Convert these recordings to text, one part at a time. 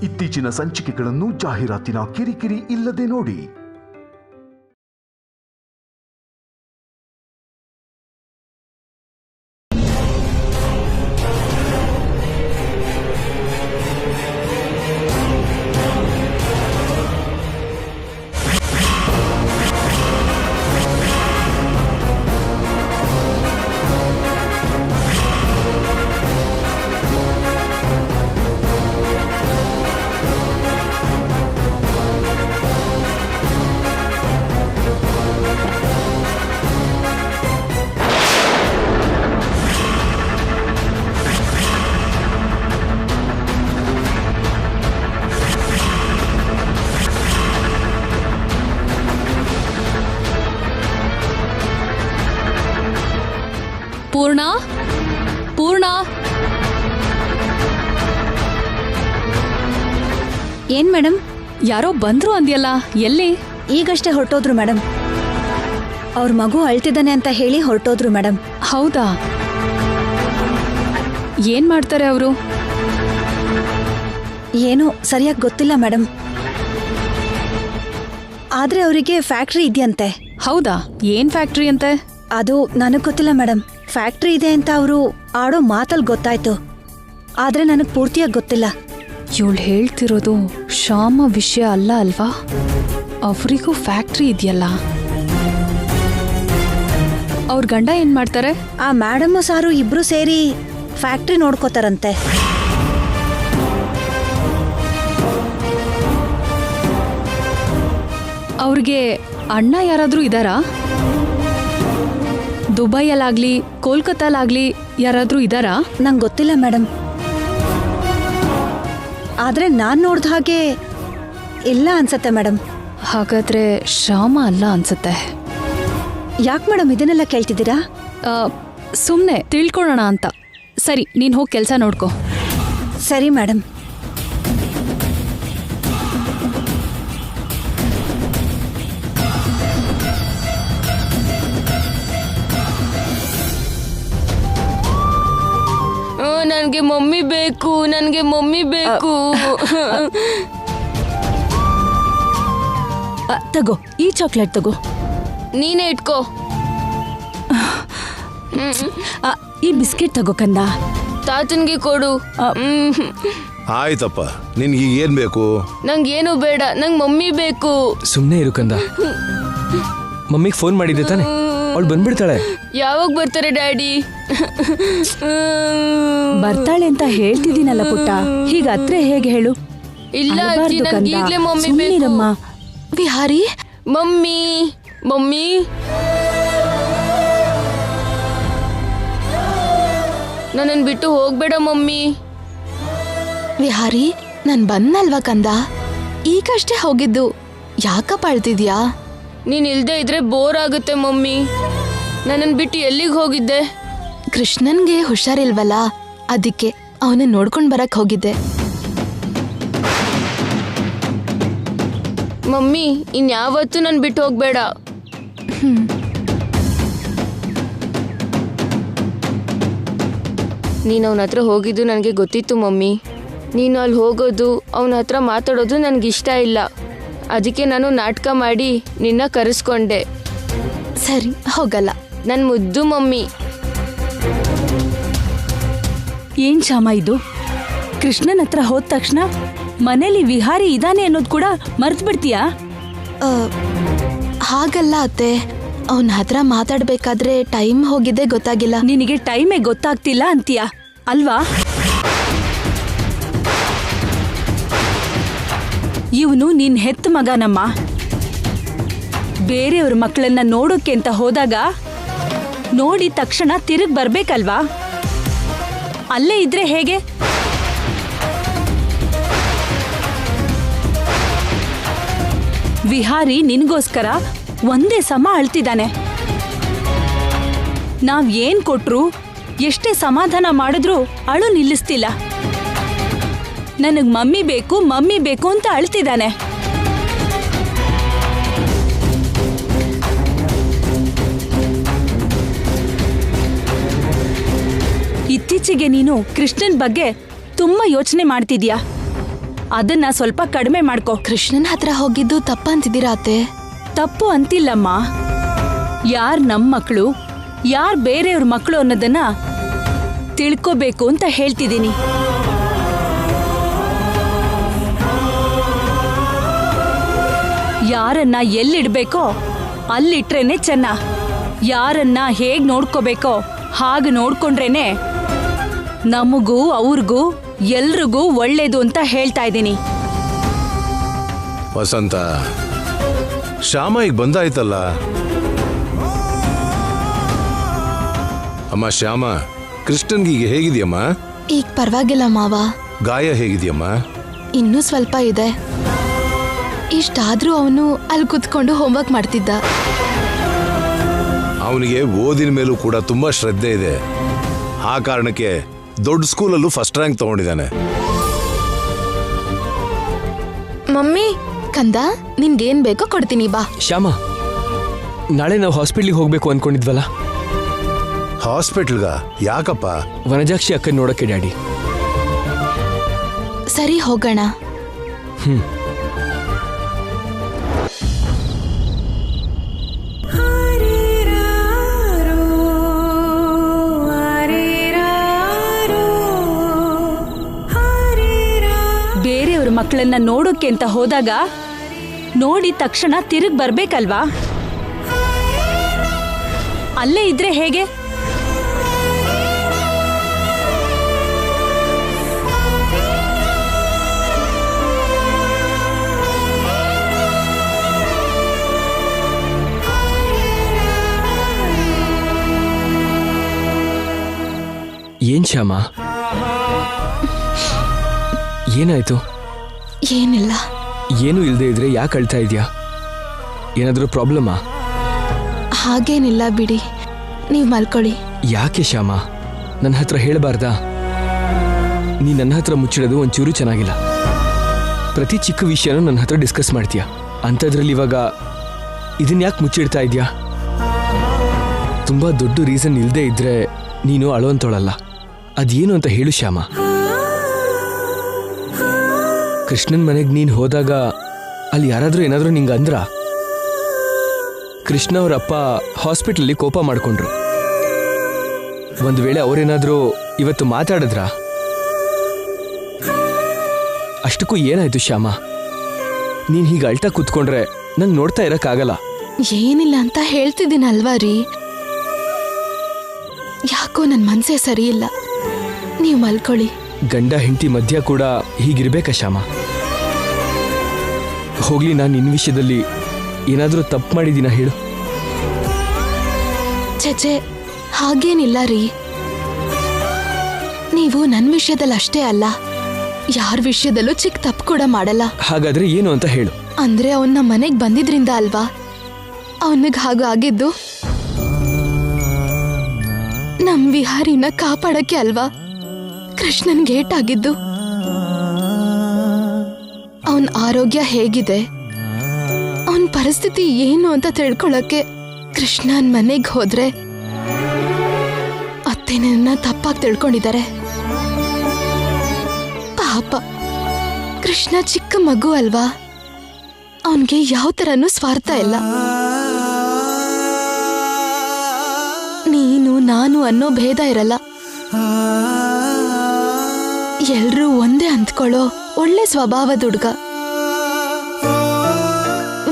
ಇತ್ತೀಚಿನ ಸಂಚಿಕೆಗಳನ್ನು ಜಾಹೀರಾತಿನ ಕಿರಿಕಿರಿ ಇಲ್ಲದೆ ನೋಡಿ. ಪೂರ್ಣ ಪೂರ್ಣ ಏನ್ ಮೇಡಮ್? ಯಾರೋ ಬಂದ್ರು ಅಂದ್ಯಲ್ಲ, ಎಲ್ಲಿ? ಈಗಷ್ಟೇ ಹೊರಟೋದ್ರು ಮೇಡಮ್. ಅವ್ರ ಮಗು ಅಳ್ತಿದ್ದಾನೆ ಅಂತ ಹೇಳಿ ಹೊರಟೋದ್ರು ಮೇಡಮ್. ಹೌದಾ? ಏನ್ ಮಾಡ್ತಾರೆ ಅವರು? ಏನೋ ಸರಿಯಾಗಿ ಗೊತ್ತಿಲ್ಲ ಮೇಡಮ್. ಆದ್ರೆ ಅವರಿಗೆ ಫ್ಯಾಕ್ಟ್ರಿ ಇದೆಯಂತೆ. ಹೌದಾ? ಏನ್ ಫ್ಯಾಕ್ಟ್ರಿ ಅಂತೆ? ಅದು ನನಗ್ ಗೊತ್ತಿಲ್ಲ ಮೇಡಮ್. ಫ್ಯಾಕ್ಟ್ರಿ ಇದೆ ಅಂತ ಅವರು ಆಡೋ ಮಾತಲ್ಲಿ ಗೊತ್ತಾಯ್ತು, ಆದ್ರೆ ನನಗ್ ಪೂರ್ತಿಯಾಗಿ ಗೊತ್ತಿಲ್ಲ. ಇವಳು ಹೇಳ್ತಿರೋದು ಶ್ಯಾಮ ವಿಷಯ ಅಲ್ಲ ಅಲ್ವಾ? ಅವರಿಗೂ ಫ್ಯಾಕ್ಟ್ರಿ ಇದೆಯಲ್ಲ. ಅವ್ರ ಗಂಡ ಏನ್ ಮಾಡ್ತಾರೆ? ಆ ಮೇಡಮ್ ಸಾರು ಇಬ್ರು ಸೇರಿ ಫ್ಯಾಕ್ಟ್ರಿ ನೋಡ್ಕೋತಾರಂತೆ. ಅವ್ರಿಗೆ ಅಣ್ಣ ಯಾರಾದ್ರೂ ಇದಾರಾ? ದುಬೈಯಲ್ಲಾಗ್ಲಿ ಕೋಲ್ಕತ್ತಾಲಾಗ್ಲಿ ಯಾರಾದ್ರೂ ಇದಾರಾ? ನಂಗೆ ಗೊತ್ತಿಲ್ಲ ಮೇಡಮ್. ಆದ್ರೆ ನಾನ್ ನೋಡ್ದ ಹಾಗೆ ಇಲ್ಲ ಅನ್ಸತ್ತೆ ಮೇಡಮ್. ಹಾಗಾದ್ರೆ ಶ್ಯಾಮ ಅಲ್ಲ ಅನ್ಸುತ್ತೆ. ಯಾಕೆ ಮೇಡಮ್ ಇದನ್ನೆಲ್ಲ ಕೇಳ್ತಿದ್ದೀರಾ? ಸುಮ್ನೆ ತಿಳ್ಕೊಳ್ಳೋಣ ಅಂತ. ಸರಿ, ನೀನ್ ಹೋಗಿ ಕೆಲಸ ನೋಡ್ಕೋ. ಸರಿ ಮೇಡಮ್. ನನ್ಗೆ ಮಮ್ಮಿ ಬೇಕು, ನನ್ಗೆ ಮಮ್ಮಿ ಬೇಕು. ತಗೋ, ಈ ಚಾಕ್ಲೇಟ್ ತಗೋ. ನೀನೇ ಇಟ್ಕೋ. ಈ ಬಿಸ್ಕೆಟ್ ತಗೋ ಕಂದ. ತಾತನ್ಗೆ ಕೊಡು. ಆಯ್ತಪ್ಪ, ನಿನ್ಗೆ ಏನ್ ಬೇಕು? ನಂಗೇನು ಬೇಡ, ನಂಗೆ ಮಮ್ಮಿ ಬೇಕು. ಸುಮ್ಮನೆ ಇರು ಕಂದ. ಮಮ್ಮಿಗೆ ಫೋನ್ ಮಾಡಿದ್ದೆ ತಾನೆ? ಅವಳು ಬಂದ್ಬಿಡ್ತಾಳೆ. ಯಾವಾಗ ಬರ್ತಾರೆ ಡ್ಯಾಡಿ? ಬರ್ತಾಳೆ ಅಂತ ಹೇಳ್ತಿದ್ದೀನಲ್ಲ ಪುಟ್ಟ, ಹೀಗಾದ್ರೆ ಹೇಗೆ ಹೇಳು? ಇಲ್ಲ ಅಜ್ಜಿ, ನಂಗೆ ಈಗಲೇ ಮಮ್ಮಿ ಬೇಕು. Vihari, mummy mummy. ನನ್ನನ್ನು ಬಿಟ್ಟು ಹೋಗ್ಬೇಡ ಮಮ್ಮಿ. ವಿಹಾರಿ, ನಾನ್ ಬಂದಲ್ವಾ ಕಂದ? ಈಗಷ್ಟೇ ಹೋಗಿದ್ದು, ಯಾಕಪ್ಪ ಅಳ್ತಿದ್ಯಾ? ನೀನ್ ಇಲ್ದೇ ಇದ್ರೆ ಬೋರ್ ಆಗುತ್ತೆ ಮಮ್ಮಿ. ನನ್ನನ್ನು ಬಿಟ್ಟು ಎಲ್ಲಿಗೆ ಹೋಗಿದ್ದೆ? ಕೃಷ್ಣನ್ಗೆ ಹುಷಾರಿಲ್ವಲ್ಲ, ಅದಕ್ಕೆ ಅವನ ನೋಡ್ಕೊಂಡ್ ಬರಕ್ ಹೋಗಿದ್ದೆ. ಮಮ್ಮಿ, ಇನ್ಯಾವತ್ತೂ ನನ್ ಬಿಟ್ಟು ಹೋಗ್ಬೇಡ. ನೀನು ಅವನ ಹತ್ರ ಹೋಗಿದ್ದು ನನಗೆ ಗೊತ್ತಿತ್ತು ಮಮ್ಮಿ. ನೀನು ಅಲ್ಲಿ ಹೋಗೋದು, ಅವನ ಹತ್ರ ಮಾತಾಡೋದು ನನಗಿಷ್ಟ ಇಲ್ಲ. ಅದಕ್ಕೆ ನಾನು ನಾಟಕ ಮಾಡಿ ನಿನ್ನ ಕರೆಸ್ಕೊಂಡೆ. ಸರಿ, ಹೋಗಲ್ಲ. ನನ್ನ ಮುದ್ದು ಮಮ್ಮಿ. ಏನ್ ಶ್ಯಾಮ ಇದು? ಕೃಷ್ಣನ್ ಹತ್ರ ಹೋದ ತಕ್ಷಣ ಮನೇಲಿ ವಿಹಾರಿ ಇದಾನೆ ಅನ್ನೋದು ಕೂಡ ಮರ್ತು ಬಿಡ್ತೀಯಾ? ಹಾಗಲ್ಲ ಅತ್ತೆ, ಅವನ ಹತ್ರ ಮಾತಾಡ್ಬೇಕಾದ್ರೆ ಟೈಮ್ ಹೋಗಿದ್ದೆ ಗೊತ್ತಾಗಿಲ್ಲ. ನಿನಗೆ ಟೈಮೇ ಗೊತ್ತಾಗ್ತಿಲ್ಲ ಅಂತೀಯಾ ಅಲ್ವಾ? ಇವನು ನಿನ್ ಹೆತ್ತ ಮಗನಮ್ಮ. ಬೇರೆಯವ್ರ ಮಕ್ಕಳನ್ನ ನೋಡೋಕೆ ಅಂತ ಹೋದಾಗ ನೋಡಿದ ತಕ್ಷಣ ತಿರುಗ್ ಬರ್ಬೇಕಲ್ವಾ? ಅಲ್ಲೇ ಇದ್ರೆ ಹೇಗೆ? ವಿಹಾರಿ ನಿನ್ಗೋಸ್ಕರ ಒಂದೇ ಸಮ ಅಳ್ತಿದ್ದಾನೆ. ನಾವ್ ಏನ್ ಕೊಟ್ರು, ಎಷ್ಟೇ ಸಮಾಧಾನ ಮಾಡಿದ್ರು ಅಳು ನಿಲ್ಲಿಸ್ತಿಲ್ಲ. ನನಗ್ ಮಮ್ಮಿ ಬೇಕು ಅಂತ ಅಳ್ತಿದ್ದಾನೆ. ಇತ್ತೀಚೆಗೆ ನೀನು ಕೃಷ್ಣನ್ ಬಗ್ಗೆ ತುಂಬಾ ಯೋಚನೆ ಮಾಡ್ತಿದ್ಯಾ. ಅದನ್ನ ಸ್ವಲ್ಪ ಕಡಿಮೆ ಮಾಡ್ಕೋ. ಕೃಷ್ಣನ್ ಹತ್ರ ಹೋಗಿದ್ದು ತಪ್ಪಂತಿದ್ದೀರಾ ಅತ್ತೆ? ತಪ್ಪು ಅಂತಿಲ್ಲಮ್ಮ. ಯಾರ್ ನಮ್ ಮಕ್ಕಳು ಯಾರ್ ಬೇರೆಯವ್ರ ಮಕ್ಕಳು ಅನ್ನೋದನ್ನ ತಿಳ್ಕೋಬೇಕು ಅಂತ ಹೇಳ್ತಿದ್ದೀನಿ. ಯಾರನ್ನ ಎಲ್ಲಿಡ್ಬೇಕೋ ಅಲ್ಲಿಟ್ರೇನೆ ಚೆನ್ನ. ಯಾರನ್ನ ಹೇಗ್ ನೋಡ್ಕೋಬೇಕೋ ಹಾಗೆ ನೋಡ್ಕೊಂಡ್ರೇನೆ ನಮಗೂ ಅವ್ರಿಗೂ ಎಲ್ರಿಗೂ ಒಳ್ಳೇದು ಅಂತ ಹೇಳ್ತಾ ಇದ್ದೀನಿ. ವಸಂತ, ಶ್ಯಾಮ ಈಗ ಬಂದಾಯ್ತಲ್ಲ. ಅಮ್ಮ ಶ್ಯಾಮ, ಕೃಷ್ಣನ್ಗೀಗ ಹೇಗಿದೆಯಮ್ಮ? ಈಗ ಪರವಾಗಿಲ್ಲ ಮಾವ. ಗಾಯ ಹೇಗಿದೆಯಮ್ಮ? ಇನ್ನೂ ಸ್ವಲ್ಪ ಇದೆ. ಇಷ್ಟಾದ್ರೂ ಅವನು ಅಲ್ಲಿ ಕುತ್ಕೊಂಡು ಹೋಮ್ವರ್ಕ್ ಮಾಡ್ತಿದ್ದ. ಅವನಿಗೆ ಓದಿನ ಮೇಲೂ ಕೂಡ ತುಂಬಾ ಶ್ರದ್ಧೆ ಇದೆ. ಆ ಕಾರಣಕ್ಕೆ ದೊಡ್ಡ ಸ್ಕೂಲಲ್ಲೂ ಫಸ್ಟ್ ರ್ಯಾಂಕ್ ತಗೊಂಡಿದ್ದಾನೆ. ಮಮ್ಮಿ, ಕಂದ, ನಿನ್ಗೇನ್ ಬೇಕೋ ಕೊಡ್ತೀನಿ, ಬಾ. ಶ್ಯಾಮ, ನಾಳೆ ನಾವು ಹಾಸ್ಪಿಟ್ಲಿಗೆ ಹೋಗ್ಬೇಕು ಅನ್ಕೊಂಡಿದ್ವಲ್ಲ? ಹಾಸ್ಪಿಟ್ಲ್ಗ? ಯಾಕಪ್ಪ? ವನಜಾಕ್ಷಿ ಅಕ್ಕನ ನೋಡಕ್ಕೆ ಡ್ಯಾಡಿ. ಸರಿ, ಹೋಗೋಣ. ಬೇರೆಯವ್ರ ಮಕ್ಕಳನ್ನ ನೋಡೋಕೆ ಅಂತ ಹೋದಾಗ ನೋಡಿದ ತಕ್ಷಣ ತಿರುಗ್ ಬರ್ಬೇಕಲ್ವಾ? ಅಲ್ಲೇ ಇದ್ರೆ ಹೇಗೆ? ಏನ್ ಶ್ಯಾಮ, ಏನಾಯ್ತು? ಏನಿಲ್ಲ. ಏನು ಇಲ್ದೇ ಇದ್ರೆ ಯಾಕೆ ಅಳ್ತಾ ಇದೆಯಾ? ಏನಾದರೂ ಪ್ರಾಬ್ಲಮಾ? ಹಾಗೇನಿಲ್ಲ ಬಿಡಿ, ನೀವು ಮಲ್ಕೊಳ್ಳಿ. ಯಾಕೆ ಶ್ಯಾಮ, ನನ್ನ ಹತ್ರ ಹೇಳಬಾರ್ದಾ? ನೀ ನನ್ನ ಹತ್ರ ಮುಚ್ಚಿಡೋದು ಒಂಚೂರು ಚೆನ್ನಾಗಿಲ್ಲ. ಪ್ರತಿ ಚಿಕ್ಕ ವಿಷಯನೂ ನನ್ನ ಹತ್ರ ಡಿಸ್ಕಸ್ ಮಾಡ್ತೀಯ. ಅಂಥದ್ರಲ್ಲಿ ಇವಾಗ ಇದನ್ನ ಯಾಕೆ ಮುಚ್ಚಿಡ್ತಾ ಇದೆಯಾ? ತುಂಬ ದೊಡ್ಡ ರೀಸನ್ ಇಲ್ಲದೆ ಇದ್ರೆ ನೀನು ಅಳುವಂತೋಳಲ್ಲ. ಅದೇನು ಅಂತ ಹೇಳು ಶ್ಯಾಮ. ಕೃಷ್ಣನ್ ಮನೆಗೆ ನೀನು ಹೋದಾಗ ಅಲ್ಲಿ ಯಾರಾದರೂ ಏನಾದರೂ ನಿಂಗೆ ಅಂದ್ರ? ಕೃಷ್ಣ ಅವ್ರ ಅಪ್ಪ ಹಾಸ್ಪಿಟ್ಲಲ್ಲಿ ಕೋಪ ಮಾಡ್ಕೊಂಡ್ರು. ಒಂದು ವೇಳೆ ಅವರೇನಾದರೂ ಇವತ್ತು ಮಾತಾಡಿದ್ರಾ? ಅಷ್ಟಕ್ಕೂ ಏನಾಯ್ತು ಶ್ಯಾಮ? ನೀನು ಹೀಗೆ ಅಳ್ತಾ ಕೂತ್ಕೊಂಡ್ರೆ ನಂಗೆ ನೋಡ್ತಾ ಇರೋಕ್ಕಾಗಲ್ಲ. ಏನಿಲ್ಲ ಅಂತ ಹೇಳ್ತಿದ್ದೀನಲ್ವಾ ರೀ. ಯಾಕೋ ನನ್ನ ಮನಸ್ಸೇ ಸರಿ ಇಲ್ಲ. ನೀವು ಮಲ್ಕೊಳ್ಳಿ. ಗಂಡ ಹೆಂಡತಿ ಮಧ್ಯ ಕೂಡ ಹೀಗಿರ್ಬೇಕಾ ಶ್ಯಾಮ? ಹೋಗ್ಲಿ, ನಾನು ನಿನ್ನ ವಿಷಯದಲ್ಲಿ ಏನಾದರೂ ತಪ್ಪು ಮಾಡಿದ್ದೀನ ಹೇಳು? ಚೇಚೆ, ಹಾಗೇನಿಲ್ಲ ರೀ. ನೀವು ನನ್ನ ವಿಷಯದಲ್ಲಿ ಅಷ್ಟೇ ಅಲ್ಲ, ಯಾರ ವಿಷಯದಲ್ಲೂ ಚಿಕ್ಕ ತಪ್ಪು ಕೂಡ ಮಾಡಲ್ಲ. ಹಾಗಾದ್ರೆ ಏನು ಅಂತ ಹೇಳು? ಅಂದ್ರೆ ಅವನ್ನ ಮನೆಗೆ ಬಂದಿದ್ರಿಂದ ಅಲ್ವಾ ಅವನಿಗೆ ಹಾಗೆ ಆಗಿದ್ದು? ನಮ್ ವಿಹಾರಿನ ಕಾಪಾಡಕ್ಕೆ ಅಲ್ವಾ ಕೃಷ್ಣನ್ ಗೇಟ್ ಆಗಿದ್ದು? ಅವನ್ ಆರೋಗ್ಯ ಹೇಗಿದೆ, ಅವನ್ ಪರಿಸ್ಥಿತಿ ಏನು ಅಂತ ತಿಳ್ಕೊಳಕ್ಕೆ ಕೃಷ್ಣನ್ ಮನೆಗೆ ಹೋದ್ರೆ ಅತ್ತೆ ನನ್ನ ತಪ್ಪಾಗಿ ತಿಳ್ಕೊಂಡಿದ್ದಾರೆ. ಪಾಪ ಕೃಷ್ಣ ಚಿಕ್ಕ ಮಗು ಅಲ್ವಾ, ಅವನ್ಗೆ ಯಾವ ತರನೂ ಸ್ವಾರ್ಥ ಇಲ್ಲ. ನೀನು ನಾನು ಅನ್ನೋ ಭೇದ ಇರಲ್ಲ. ಎಲ್ರೂ ಒಂದೇ ಅಂದ್ಕೊಳ್ಳೋ ಒಳ್ಳೆ ಸ್ವಭಾವದ ಹುಡುಗ.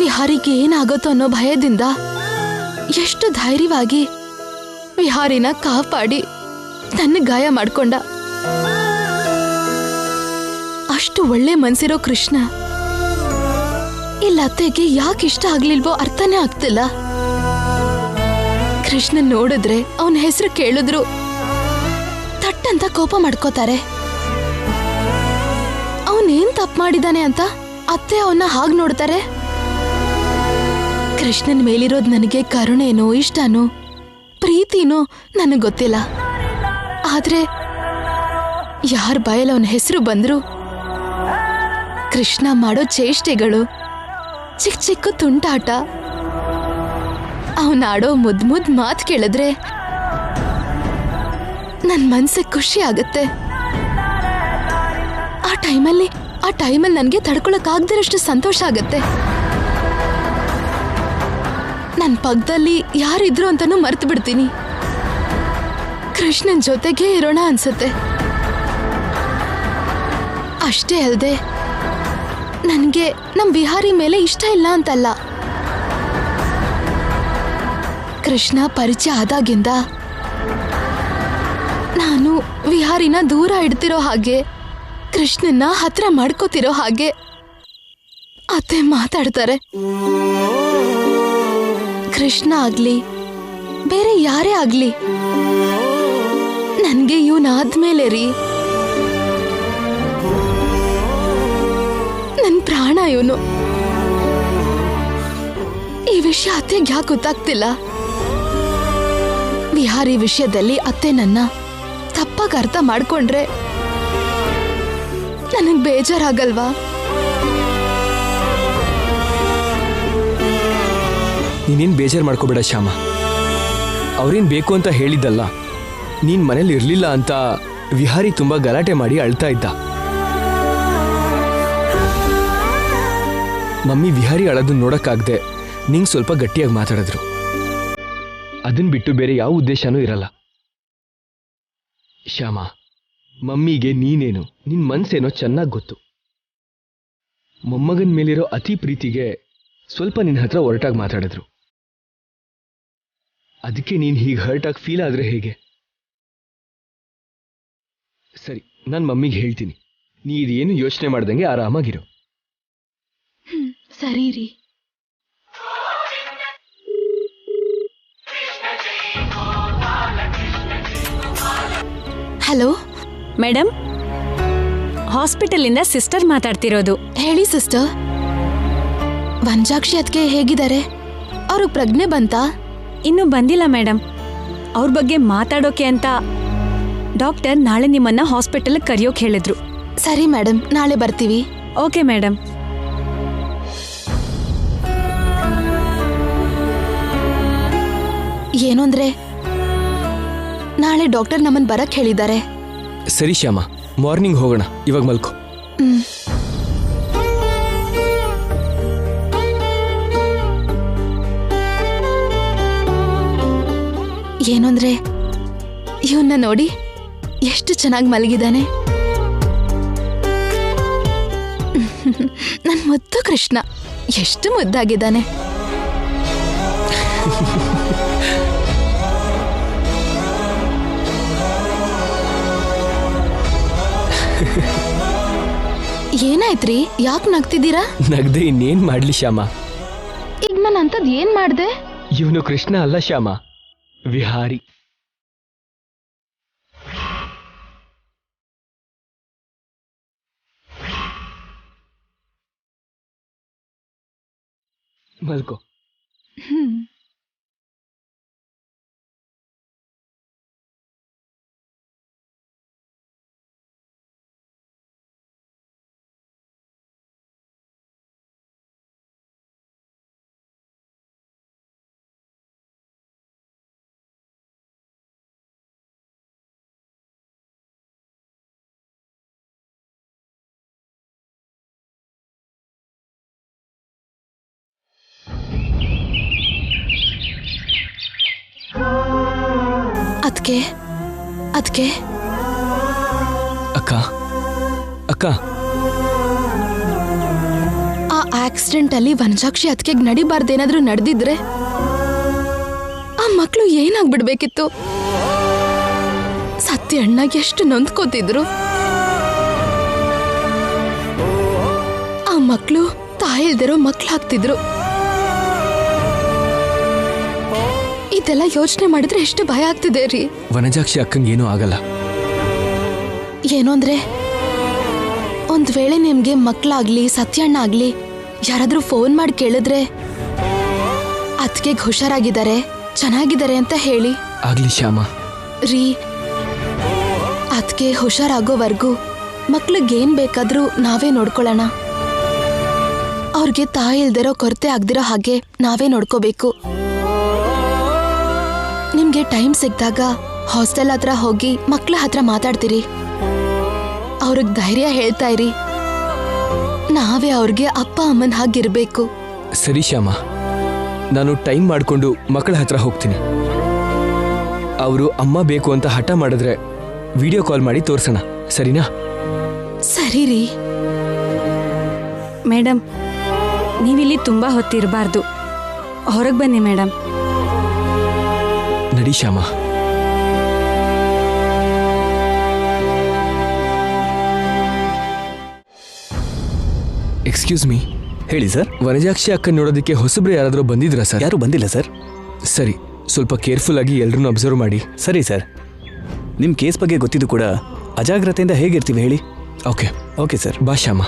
ವಿಹಾರಿಗೆ ಏನಾಗುತ್ತೋ ಅನ್ನೋ ಭಯದಿಂದ ಎಷ್ಟು ಧೈರ್ಯವಾಗಿ ವಿಹಾರಿನ ಕಾಪಾಡಿ ತನ್ನ ಗಾಯ ಮಾಡ್ಕೊಂಡ. ಅಷ್ಟು ಒಳ್ಳೆ ಮನ್ಸಿರೋ ಕೃಷ್ಣ ಇಲ್ಲ ಅತ್ತೆಗೆ ಯಾಕೆ ಇಷ್ಟ ಆಗ್ಲಿಲ್ವೋ ಅರ್ಥನೇ ಆಗ್ತಿಲ್ಲ. ಕೃಷ್ಣ ನೋಡಿದ್ರೆ ಅವನ ಹೆಸರು ಕೇಳಿದ್ರು ತಟ್ಟಂತ ಕೋಪ ಮಾಡ್ಕೋತಾರೆ. ಅವನೇನ್ ತಪ್ಪು ಮಾಡಿದಾನೆ ಅಂತ ಅತ್ತೆ ಅವನ್ನ ಹಾಗೆ ನೋಡ್ತಾರೆ. ಕೃಷ್ಣನ್ ಮೇಲಿರೋದ್ ನನಗೆ ಕರುಣೆನೋ ಇಷ್ಟನೋ ಪ್ರೀತಿನೋ ನನಗೆ ಗೊತ್ತಿಲ್ಲ. ಆದ್ರೆ ಯಾರ ಬಾಯಲ್ಲಿ ಅವನ ಹೆಸರು ಬಂದ್ರು ಕೃಷ್ಣ ಮಾಡೋ ಚೇಷ್ಟೆಗಳು, ಚಿಕ್ಕ ಚಿಕ್ಕ ತುಂಟಾಟ, ಅವನಾಡೋ ಮುದ್ ಮುದ್ ಮಾತು ಕೇಳಿದ್ರೆ ನನ್ ಮನ್ಸಿಗೆ ಖುಷಿ ಆಗುತ್ತೆ. ಆ ಟೈಮಲ್ಲಿ ಆ ಟೈಮಲ್ಲಿ ನನಗೆ ತಡ್ಕೊಳಕ್ಕಾಗ್ದಿರಷ್ಟು ಸಂತೋಷ ಆಗತ್ತೆ. ನನ್ನ ಪಕ್ಕದಲ್ಲಿ ಯಾರಿದ್ರು ಅಂತಾನೂ ಮರ್ತು ಬಿಡ್ತೀನಿ. ಕೃಷ್ಣನ್ ಜೊತೆಗೆ ಇರೋಣ ಅನ್ಸುತ್ತೆ. ಅಷ್ಟೇ ಅಲ್ಲದೆ ನನಗೆ ನಮ್ಮ ವಿಹಾರಿ ಮೇಲೆ ಇಷ್ಟ ಇಲ್ಲ ಅಂತಲ್ಲ. ಕೃಷ್ಣ ಪರಿಚಯ ಆದಾಗಿಂದ ನಾನು ವಿಹಾರಿನ ದೂರ ಇಡ್ತಿರೋ ಹಾಗೆ, ಕೃಷ್ಣನ್ನ ಹತ್ರ ಮಾಡ್ಕೋತಿರೋ ಹಾಗೆ ಅತ್ತೆ ಮಾತಾಡ್ತಾರೆ. ಕೃಷ್ಣ ಆಗ್ಲಿ ಬೇರೆ ಯಾರೇ ಆಗ್ಲಿ ನನ್ಗೆ ಇವನಾದ್ಮೇಲೆ ರೀ ನನ್ ಪ್ರಾಣ ಇವನು. ಈ ವಿಷಯ ಅತ್ತೆಗೆ ಯಾಕೆ ಗೊತ್ತಾಗ್ತಿಲ್ಲ? ವಿಹಾರಿ ವಿಷಯದಲ್ಲಿ ಅತ್ತೆ ನನ್ನ ತಪ್ಪಾಗಿ ಅರ್ಥ ಮಾಡ್ಕೊಂಡ್ರೆ ನನಗ್ ಬೇಜಾರಾಗಲ್ವಾ? ನೀನೇನು ಬೇಜಾರು ಮಾಡ್ಕೋಬೇಡ ಶ್ಯಾಮ. ಅವ್ರೇನು ಬೇಕು ಅಂತ ಹೇಳಿದ್ದಲ್ಲ. ನೀನು ಮನೇಲಿ ಇರಲಿಲ್ಲ ಅಂತ ವಿಹಾರಿ ತುಂಬ ಗಲಾಟೆ ಮಾಡಿ ಅಳ್ತಾ ಇದ್ದ. ಮಮ್ಮಿ ವಿಹಾರಿ ಅಳೋದನ್ನ ನೋಡೋಕ್ಕಾಗದೆ ನಿಂಗೆ ಸ್ವಲ್ಪ ಗಟ್ಟಿಯಾಗಿ ಮಾತಾಡಿದ್ರು. ಅದನ್ನ ಬಿಟ್ಟು ಬೇರೆ ಯಾವ ಉದ್ದೇಶನೂ ಇರಲ್ಲ. ಶ್ಯಾಮ, ಮಮ್ಮಿಗೆ ನೀನೇನು ನಿನ್ನ ಮನ್ಸೇನೋ ಚೆನ್ನಾಗಿ ಗೊತ್ತು. ಮೊಮ್ಮಗನ ಮೇಲಿರೋ ಅತಿ ಪ್ರೀತಿಗೆ ಸ್ವಲ್ಪ ನಿನ್ನ ಹತ್ರ ಒರಟಾಗಿ ಮಾತಾಡಿದ್ರು. ಅದಕ್ಕೆ ನೀನು ಹೀಗೆ ಹರ್ಟಾಗಿ ಫೀಲ್ ಆದ್ರೆ ಹೇಗೆ? ಸರಿ, ನಾನು ಮಮ್ಮಿಗೆ ಹೇಳ್ತೀನಿ. ನೀ ಇದೇನು ಯೋಚನೆ ಮಾಡ್ದಂಗೆ ಆರಾಮಾಗಿರು. ಸರಿ ರೀ. ಹಲೋ ಮೇಡಮ್, ಹಾಸ್ಪಿಟಲಿಂದ ಸಿಸ್ಟರ್ ಮಾತಾಡ್ತಿರೋದು. ಹೇಳಿ ಸಿಸ್ಟರ್. ವಂಜಾಕ್ಷಿ ಅದಕ್ಕೆ ಹೇಗಿದ್ದಾರೆ? ಅವ್ರಿಗೆ ಪ್ರಜ್ಞೆ ಬಂತಾ? ಇನ್ನೂ ಬಂದಿಲ್ಲ ಮೇಡಮ್. ಅವ್ರ ಬಗ್ಗೆ ಮಾತಾಡೋಕೆ ಅಂತ ಡಾಕ್ಟರ್ ನಾಳೆ ನಿಮ್ಮನ್ನ ಹಾಸ್ಪಿಟಲ್ ಕರೆಯೋಕೆ ಹೇಳಿದ್ರು. ಸರಿ ಮೇಡಮ್, ನಾಳೆ ಬರ್ತೀವಿ. Okay madam. ಏನು ಅಂದ್ರೆ ನಾಳೆ ಡಾಕ್ಟರ್ ನಮ್ಮನ್ ಬರಕ್ ಹೇಳಿದ್ದಾರೆ. ಸರಿ ಶ್ಯಾಮ, ಮಾರ್ನಿಂಗ್ ಹೋಗೋಣ. ಇವಾಗ ಮಲ್ಕೋ. ಏನು ಅಂದ್ರೆ ಇವನ್ನ ನೋಡಿ ಎಷ್ಟು ಚೆನ್ನಾಗಿ ಮಲಗಿದಾನೆ. ನನ್ ಮುದ್ದು ಕೃಷ್ಣ ಎಷ್ಟು ಮುದ್ದಾಗಿದ್ದಾನೆ. ಏನಾಯ್ತ್ರಿ? ಯಾಕೆ ನಗ್ತಿದ್ದೀರಾ? ನಗ್ದೆ ಇನ್ನೇನ್ ಮಾಡ್ಲಿ ಶ್ಯಾಮ? ಈಗ ನಾನು ಅಂತದ್ ಏನ್ ಮಾಡ್ದೆ? ಇವನು ಕೃಷ್ಣ ಅಲ್ಲ ಶ್ಯಾಮ, ವಿಹಾರಿ. ಮಲ್ಕೋ. ಅದ್ಕೆ ಅದ್ಕೆ ಅಕ್ಕ ಅಕ್ಕ, ಆ ಆಕ್ಸಿಡೆಂಟ್ ಅಲ್ಲಿ ವಂಜಾಕ್ಷಿ ಅದಕ್ಕೆ ನಡಿಬಾರ್ದೇನಾದ್ರೂ ನಡೆದಿದ್ರೆ ಆ ಮಕ್ಳು ಏನಾಗ್ಬಿಡ್ಬೇಕಿತ್ತು? ಸತ್ಯ ಅಣ್ಣ ಎಷ್ಟು ನೊಂದ್ಕೋತಿದ್ರು. ಆ ಮಕ್ಳು ತಾಯಿಲ್ದಿರೋ ಮಕ್ಳಾಗ್ತಿದ್ರು. ಇದೆಲ್ಲ ಯೋಚನೆ ಮಾಡಿದ್ರೆ ಎಷ್ಟು ಭಯ ಆಗ್ತಿದೆ ರೀ. ವನಜಾಕ್ಷಿ ಅಕ್ಕಂಗೆ ಏನೂ ಆಗಲ್ಲ. ಏನು ಅಂದ್ರೆ ಒಂದ್ ವೇಳೆ ನಿಮ್ಗೆ ಮಕ್ಳಾಗ್ಲಿ ಸತ್ಯಣ್ಣ ಆಗ್ಲಿ ಯಾರಾದ್ರೂ ಫೋನ್ ಮಾಡಿ ಕೇಳಿದ್ರೆ ಅದಕ್ಕೆ ಹುಷಾರಾಗಿದ್ದಾರೆ, ಚೆನ್ನಾಗಿದ್ದಾರೆ ಅಂತ ಹೇಳಿ. ಆಗ್ಲಿ ಶ್ಯಾಮ. ರೀ, ಅದಕ್ಕೆ ಹುಷಾರಾಗೋವರೆಗೂ ಮಕ್ಳಿಗೇನ್ ಬೇಕಾದ್ರೂ ನಾವೇ ನೋಡ್ಕೊಳ್ಳೋಣ. ಅವ್ರಿಗೆ ತಾಯಿ ಇಲ್ದಿರೋ ಕೊರತೆ ಆಗ್ದಿರೋ ಹಾಗೆ ನಾವೇ ನೋಡ್ಕೋಬೇಕು. ನಿಮ್ಗೆ ಟೈಮ್ ಸಿಕ್ಕಿದಾಗ ಹಾಸ್ಟೆಲ್ ಹತ್ರ ಹೋಗಿ ಮಕ್ಳ ಹತ್ರ ಮಾತಾಡ್ತೀರಿ. ಅವ್ರಿಗೆ ಧೈರ್ಯ ಹೇಳ್ತಾ ಇರಿ. ನಾವೇ ಅವ್ರಿಗೆ ಅಪ್ಪ ಅಮ್ಮನ ಹಾಗಿರ್ಬೇಕು. ಸರಿ ಶ್ಯಾಮ, ನಾನು ಟೈಮ್ ಮಾಡಿಕೊಂಡು ಮಕ್ಕಳ ಹತ್ರ ಹೋಗ್ತೀನಿ. ಅವರು ಅಮ್ಮ ಬೇಕು ಅಂತ ಹಠ ಮಾಡಿದ್ರೆ ವಿಡಿಯೋ ಕಾಲ್ ಮಾಡಿ ತೋರ್ಸೋಣ, ಸರಿನಾ? ಸರಿ ರೀ. ಮೇಡಮ್, ನೀವಿಲ್ಲಿ ತುಂಬಾ ಹೊತ್ತಿರಬಾರ್ದು, ಹೊರಗೆ ಬನ್ನಿ ಮೇಡಮ್. ನಡಿ ಶ್ಯಾಮ. Excuse me. ಹೇಳಿ ಸರ್. ವನಜಾಕ್ಷಿ ಅಕ್ಕ ನೋಡೋದಕ್ಕೆ ಹೊಸಬ್ರು ಯಾರಾದರೂ ಬಂದಿದ್ರಾ ಸರ್? ಯಾರು ಬಂದಿಲ್ಲ ಸರ್. ಸರಿ, ಸ್ವಲ್ಪ ಕೇರ್ಫುಲ್ ಆಗಿ ಎಲ್ಲರನ್ನೂ ಅಬ್ಸರ್ವ್ ಮಾಡಿ. ಸರಿ ಸರ್. ನಿಮ್ಮ ಕೇಸ್ ಬಗ್ಗೆ ಗೊತ್ತಿದ್ದು ಕೂಡ ಅಜಾಗ್ರತೆಯಿಂದ ಹೇಗಿರ್ತೀವಿ ಹೇಳಿ? Okay okay sir. ಬಾ ಶ್ಯಾಮ.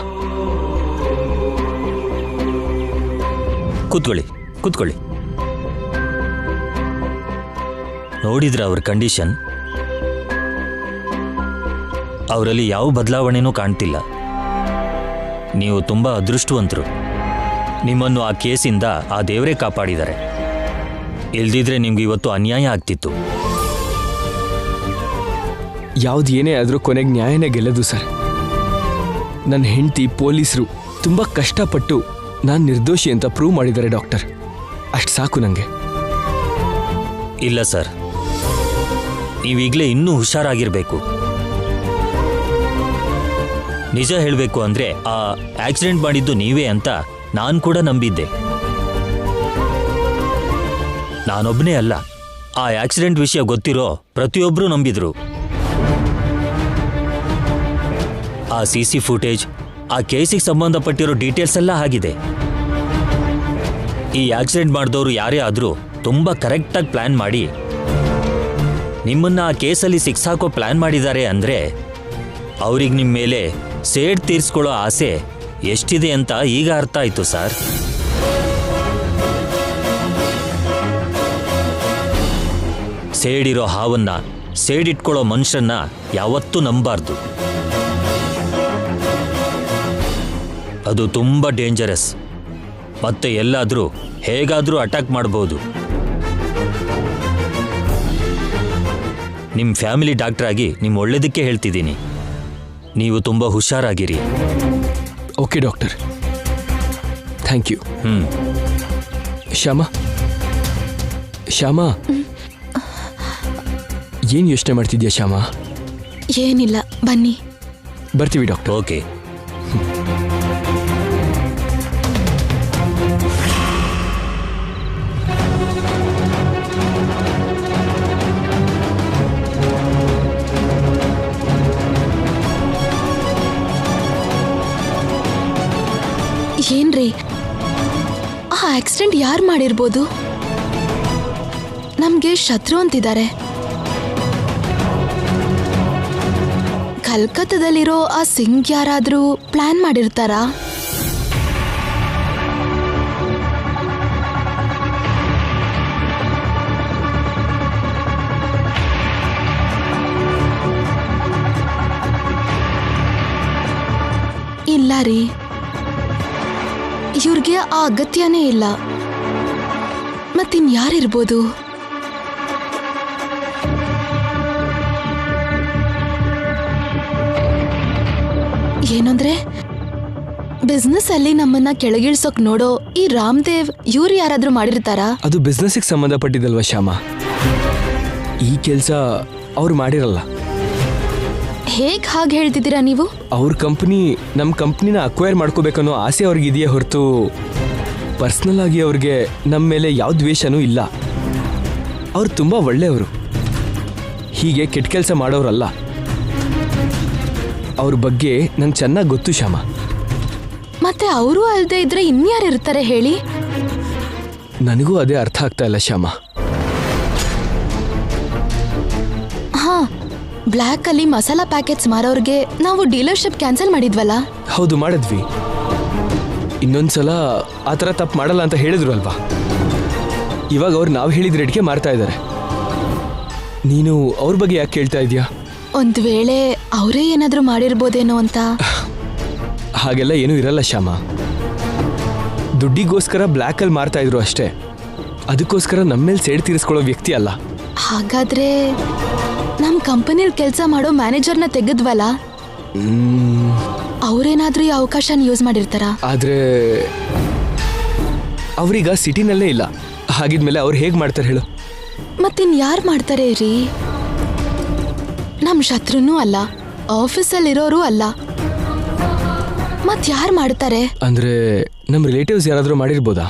ಕೂತ್ಕೊಳ್ಳಿ ಕೂತ್ಕೊಳ್ಳಿ. ನೋಡಿದ್ರೆ ಅವ್ರ ಕಂಡೀಷನ್, ಅವರಲ್ಲಿ ಯಾವ ಬದಲಾವಣೆನೂ ಕಾಣ್ತಿಲ್ಲ. ನೀವು ತುಂಬ ಅದೃಷ್ಟವಂತರು. ನಿಮ್ಮನ್ನು ಆ ಕೇಸಿಂದ ಆ ದೇವರೇ ಕಾಪಾಡಿದ್ದಾರೆ. ಇಲ್ದಿದ್ರೆ ನಿಮ್ಗೆ ಇವತ್ತು ಅನ್ಯಾಯ ಆಗ್ತಿತ್ತು. ಯಾವ್ದು ಏನೇ ಆದರೂ ಕೊನೆಗೆ ನ್ಯಾಯನೇ ಗೆಲ್ಲದು ಸರ್. ನನ್ನ ಹೆಂಡತಿ ಪೊಲೀಸರು ತುಂಬ ಕಷ್ಟಪಟ್ಟು ನಾನು ನಿರ್ದೋಷಿ ಅಂತ ಪ್ರೂವ್ ಮಾಡಿದ್ದಾರೆ ಡಾಕ್ಟರ್. ಅಷ್ಟು ಸಾಕು ನನಗೆ. ಇಲ್ಲ ಸರ್, ನೀವೀಗಲೇ ಇನ್ನೂ ಹುಷಾರಾಗಿರ್ಬೇಕು. ನಿಜ ಹೇಳಬೇಕು ಅಂದ್ರೆ ಆ ಆಕ್ಸಿಡೆಂಟ್ ಮಾಡಿದ್ದು ನೀವೇ ಅಂತ ನಾನು ಕೂಡ ನಂಬಿದ್ದೆ. ನಾನೊಬ್ಬನೇ ಅಲ್ಲ, ಆ ಆಕ್ಸಿಡೆಂಟ್ ವಿಷಯ ಗೊತ್ತಿರೋ ಪ್ರತಿಯೊಬ್ಬರೂ ನಂಬಿದ್ರು. ಆ CC ಫುಟೇಜ್, ಆ ಕೇಸಿಗೆ ಸಂಬಂಧಪಟ್ಟಿರೋ ಡೀಟೇಲ್ಸ್ ಎಲ್ಲ ಆಗಿದೆ. ಈ ಆಕ್ಸಿಡೆಂಟ್ ಮಾಡಿದವರು ಯಾರೇ ಆದರೂ ತುಂಬ ಕರೆಕ್ಟಾಗಿ ಪ್ಲ್ಯಾನ್ ಮಾಡಿ ನಿಮ್ಮನ್ನ ಆ ಕೇಸಲ್ಲಿ ಸಿಕ್ಸಾಕೋ ಪ್ಲ್ಯಾನ್ ಮಾಡಿದ್ದಾರೆ ಅಂದರೆ ಅವ್ರಿಗೆ ನಿಮ್ಮ ಮೇಲೆ ಸೇಡ್ ತೀರಿಸ್ಕೊಳ್ಳೋ ಆಸೆ ಎಷ್ಟಿದೆ ಅಂತ ಈಗ ಅರ್ಥ ಆಯ್ತು ಸರ್. ಸೇಡಿರೋ ಹಾವನ್ನ, ಸೇಡಿಟ್ಕೊಳ್ಳೋ ಮನುಷ್ಯನ್ನ ಯಾವತ್ತೂ ನಂಬಾರ್ದು. ಅದು ತುಂಬ ಡೇಂಜರಸ್. ಮತ್ತೆ ಎಲ್ಲಾದರೂ ಹೇಗಾದರೂ ಅಟ್ಯಾಕ್ ಮಾಡ್ಬೋದು. ನಿಮ್ಮ ಫ್ಯಾಮಿಲಿ ಡಾಕ್ಟರ್ ಆಗಿ ನಿಮ್ಮ ಒಳ್ಳೇದಕ್ಕೆ ಹೇಳ್ತಿದ್ದೀನಿ. ನೀವು ತುಂಬ ಹುಷಾರಾಗಿರಿ. Okay doctor, thank you. Shyama, Shyama, ಏನು ಯೋಚನೆ ಮಾಡ್ತಿದ್ಯಾ ಶ್ಯಾಮ? ಏನಿಲ್ಲ, ಬನ್ನಿ. ಬರ್ತೀವಿ ಡಾಕ್ಟರ್. ಓಕೆ. ಏನ್ರಿ, ಆ ಆಕ್ಸಿಡೆಂಟ್ ಯಾರು ಮಾಡಿರ್ಬೋದು? ನಮ್ಗೆ ಶತ್ರು ಅಂತಿದ್ದಾರೆ. ಕಲ್ಕತ್ತಾದಲ್ಲಿರೋ ಆ ಸಿಂಗ್ ಯಾರಾದ್ರೂ ಪ್ಲಾನ್ ಮಾಡಿರ್ತಾರಾ? ಇಲ್ಲ ರೀ, ಇವ್ರಿಗೆ ಆ ಅಗತ್ಯನೇ ಇಲ್ಲ. ಮತ್ತಿನ್ಯಾರಿರ್ಬೋದು? ಏನಂದ್ರೆ ಬಿಸ್ನೆಸ್ ಅಲ್ಲಿ ನಮ್ಮನ್ನ ಕೆಳಗಿಳ್ಸೋಕ್ ನೋಡೋ ಈ ರಾಮದೇವ್ ಇವ್ರು ಯಾರಾದ್ರೂ ಮಾಡಿರ್ತಾರಾ? ಅದು ಬಿಸ್ನೆಸ್ಗೆ ಸಂಬಂಧಪಟ್ಟಿದ್ದಲ್ವಾ ಶ್ಯಾಮ? ಈ ಕೆಲಸ ಅವ್ರು ಮಾಡಿರಲ್ಲ. ಹೇಗ್ ಹಾಗೆ ಹೇಳ್ತಿದ್ದೀರಾ ನೀವು? ಅವ್ರ ಕಂಪ್ನಿ ನಮ್ಮ ಕಂಪ್ನಿನ ಅಕ್ವೈರ್ ಮಾಡ್ಕೋಬೇಕನ್ನೋ ಆಸೆ ಅವ್ರಿಗಿದೆಯೇ ಹೊರತು ಪರ್ಸ್ನಲ್ ಆಗಿ ಅವ್ರಿಗೆ ನಮ್ಮ ಮೇಲೆ ಯಾವ ದ್ವೇಷನೂ ಇಲ್ಲ. ಅವ್ರು ತುಂಬ ಒಳ್ಳೆಯವರು, ಹೀಗೆ ಕೆಟ್ಟ ಕೆಲಸ ಮಾಡೋರಲ್ಲ. ಅವ್ರ ಬಗ್ಗೆ ನಂಗೆ ಚೆನ್ನಾಗಿ ಗೊತ್ತು ಶ್ಯಾಮ. ಮತ್ತೆ ಅವರು ಅಲ್ಲದೆ ಇದ್ರೆ ಇನ್ಯಾರು ಇರ್ತಾರೆ ಹೇಳಿ? ನನಗೂ ಅದೇ ಅರ್ಥ ಆಗ್ತಾ ಇಲ್ಲ ಶ್ಯಾಮ. ಹಾ, ಬ್ಲ್ಯಾಕ್ ಅಲ್ಲಿ ಮಸಾಲಾ ಪ್ಯಾಕೆಟ್ಸ್ ಮಾರೋರ್ಗೆ ನಾವು ಡೀಲರ್ಶಿಪ್ ಕ್ಯಾನ್ಸಲ್ ಮಾಡಿದ್ವಲ್ಲ? ಹೌದು, ಮಾಡಿದ್ವಿ. ಇನ್ನೊಂದ್ಸಲ ಆ ಥರ ತಪ್ಪು ಮಾಡಲ್ಲ ಅಂತ ಹೇಳಿದ್ರು ಅಲ್ವಾ? ಇವಾಗ ಅವ್ರು ನಾವು ಹೇಳಿದ ರೇಟ್ಗೆ ಮಾರ್ತಾ ಇದ್ದಾರೆ. ನೀನು ಅವ್ರ ಬಗ್ಗೆ ಯಾಕೆ ಕೇಳ್ತಾ ಇದೀಯಾ? ಒಂದ್ ವೇಳೆ ಅವರೇ ಏನಾದ್ರೂ ಮಾಡಿರ್ಬೋದೇನೋ ಅಂತ. ಹಾಗೆಲ್ಲ ಏನೂ ಇರಲ್ಲ ಶ್ಯಾಮ. ದುಡ್ಡಿಗೋಸ್ಕರ ಬ್ಲ್ಯಾಕಲ್ಲಿ ಮಾರ್ತಾ ಇದ್ರು ಅಷ್ಟೇ. ಅದಕ್ಕೋಸ್ಕರ ನಮ್ಮೇಲೆ ಸೇಡ್ ತೀರಿಸ್ಕೊಳ್ಳೋ ವ್ಯಕ್ತಿ ಅಲ್ಲ. ಹಾಗಾದ್ರೆ ನಮ್ಮ ಕಂಪನಿಯಲ್ಲಿ ಕೆಲಸ ಮಾಡೋ ಮ್ಯಾನೇಜರ್ನ ತೆಗೆದ್ವಲ್ಲ, ಅವ್ರೇನಾದ್ರೂ ಈ ಅವಕಾಶನ ಯೂಸ್ ಮಾಡಿರ್ತಾರಾ? ಆದ್ರೆ ಅವ್ರೀಗ ಸಿಟಿನಲ್ಲೇ ಇಲ್ಲ. ಹಾಗಿದ್ಮೇಲೆ ಅವ್ರು ಹೇಗೆ ಮಾಡ್ತಾರೆ ಹೇಳು? ಮತ್ತಿನ್ ಯಾರು ಮಾಡ್ತಾರೆ ರೀ? ನಮ್ ಶತ್ರುನೂ ಅಲ್ಲ, ಆಫೀಸಲ್ಲಿರೋರು ಅಲ್ಲ, ಮತ್ ಯಾರು ಮಾಡ್ತಾರೆ? ಅಂದ್ರೆ ನಮ್ಮ ರಿಲೇಟಿವ್ಸ್ ಯಾರಾದರೂ ಮಾಡಿರ್ಬೋದಾ?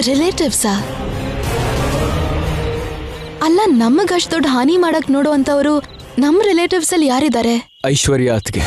ರಿಲೇಟಿವ್ಸಾ? ಅಲ್ಲ, ನಮಗಷ್ಟು ದೊಡ್ಡ ಹಾನಿ ಮಾಡಕ್ ನೋಡುವಂತವ್ರು ನಮ್ಮ ರಿಲೇಟಿವ್ಸ್ ಅಲ್ಲಿ ಯಾರಿದ್ದಾರೆ? ಐಶ್ವರ್ಯ ಅತ್ಗೆ.